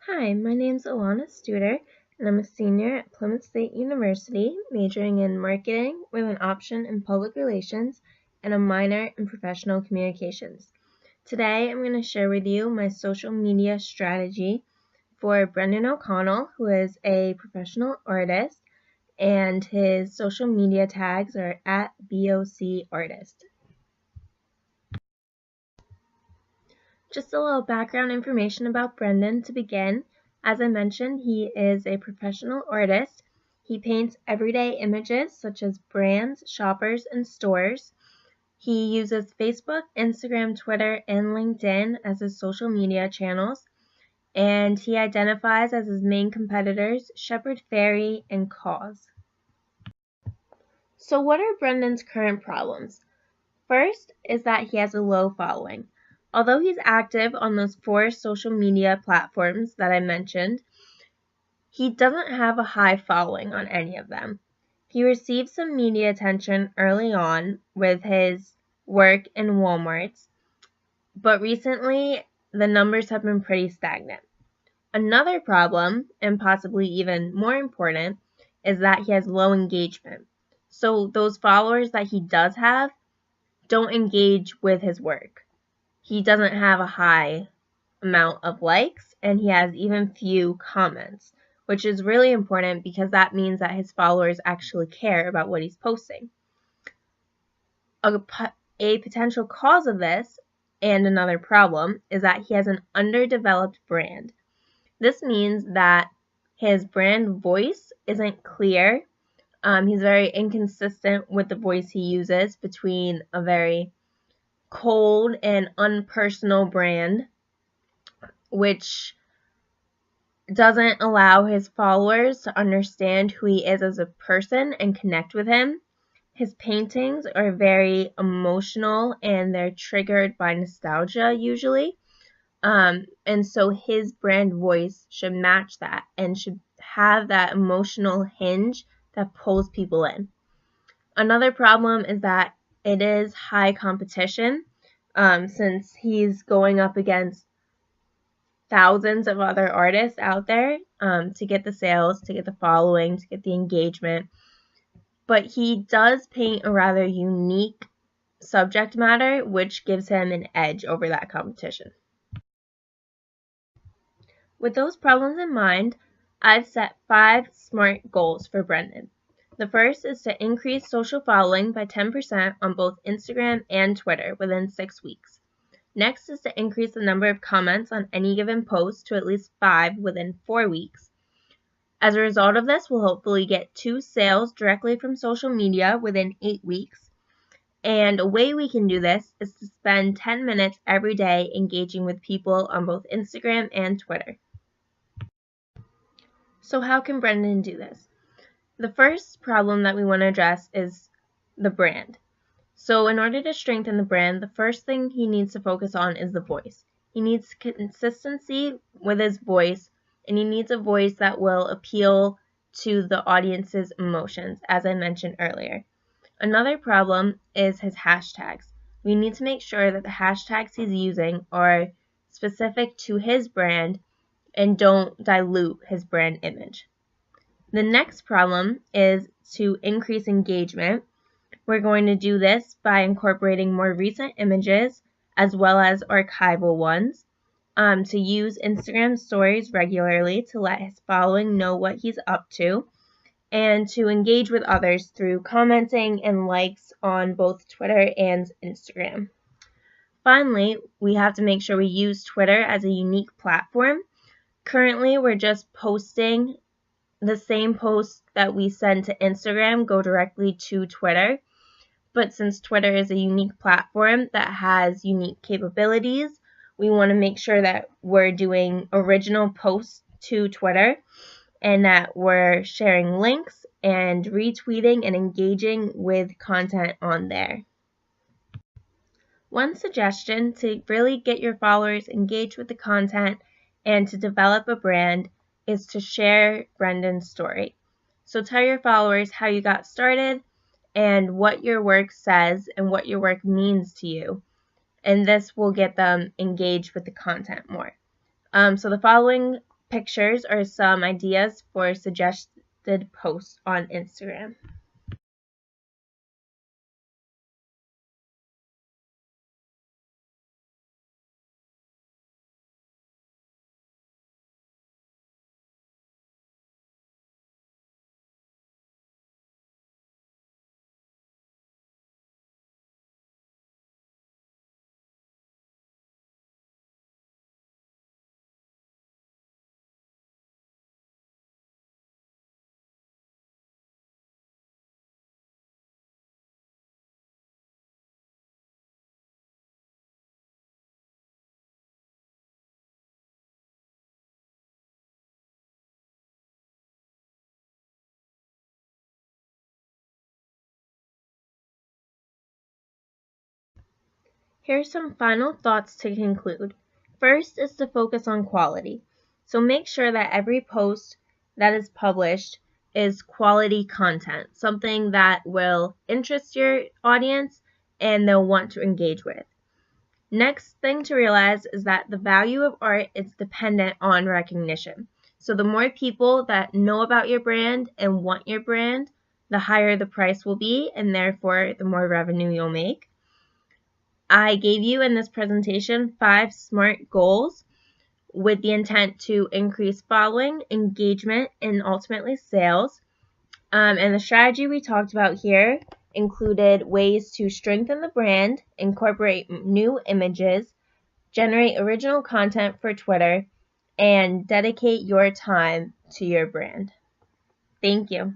Hi, my name's Alana Studer, and I'm a senior at Plymouth State University, majoring in marketing with an option in public relations and a minor in professional communications. Today, I'm going to share with you my social media strategy for Brendan O'Connell, who is a professional artist, and his social media tags are at BOCArtist. Just a little background information about Brendan to begin. As I mentioned, he is a professional artist. He paints everyday images such as brands, shoppers, and stores. He uses Facebook, Instagram, Twitter, and LinkedIn as his social media channels, and he identifies as his main competitors Shepard Fairey and Cause. So what are Brendan's current problems? First is that he has a low following. Although he's active on those 4 social media platforms that I mentioned, he doesn't have a high following on any of them. He received some media attention early on with his work in Walmart, but recently the numbers have been pretty stagnant. Another problem, and possibly even more important, is that he has low engagement. So those followers that he does have don't engage with his work. He doesn't have a high amount of likes, and he has even few comments, which is really important because that means that his followers actually care about what he's posting. A potential cause of this, and another problem, is that he has an underdeveloped brand. This means that his brand voice isn't clear. He's very inconsistent with the voice he uses between a very cold and unpersonal brand, which doesn't allow his followers to understand who he is as a person and connect with him. His paintings are very emotional and they're triggered by nostalgia usually. And so his brand voice should match that and should have that emotional hinge that pulls people in. Another problem is that it is high competition, since he's going up against thousands of other artists out there to get the sales, to get the following, to get the engagement. But he does paint a rather unique subject matter, which gives him an edge over that competition. With those problems in mind, I've set 5 SMART goals for Brendan. The first is to increase social following by 10% on both Instagram and Twitter within 6 weeks. Next is to increase the number of comments on any given post to at least 5 within 4 weeks. As a result of this, we'll hopefully get 2 sales directly from social media within 8 weeks. And a way we can do this is to spend 10 minutes every day engaging with people on both Instagram and Twitter. So how can Brendan do this? The first problem that we want to address is the brand. So in order to strengthen the brand, the first thing he needs to focus on is the voice. He needs consistency with his voice, and he needs a voice that will appeal to the audience's emotions, as I mentioned earlier. Another problem is his hashtags. We need to make sure that the hashtags he's using are specific to his brand and don't dilute his brand image. The next problem is to increase engagement. We're going to do this by incorporating more recent images as well as archival ones, to use Instagram stories regularly to let his following know what he's up to, and to engage with others through commenting and likes on both Twitter and Instagram. Finally, we have to make sure we use Twitter as a unique platform. Currently, we're just posting the same posts that we send to Instagram go directly to Twitter. But since Twitter is a unique platform that has unique capabilities, we want to make sure that we're doing original posts to Twitter and that we're sharing links and retweeting and engaging with content on there. One suggestion to really get your followers engaged with the content and to develop a brand is to share Brendan's story. So tell your followers how you got started and what your work says and what your work means to you. And this will get them engaged with the content more. So the following pictures or some ideas for suggested posts on Instagram. Here's some final thoughts to conclude. First is to focus on quality. So make sure that every post that is published is quality content, something that will interest your audience and they'll want to engage with. Next thing to realize is that the value of art is dependent on recognition. So the more people that know about your brand and want your brand, the higher the price will be, and therefore the more revenue you'll make. I gave you in this presentation 5 SMART goals with the intent to increase following, engagement, and ultimately sales. And the strategy we talked about here included ways to strengthen the brand, incorporate new images, generate original content for Twitter, and dedicate your time to your brand. Thank you.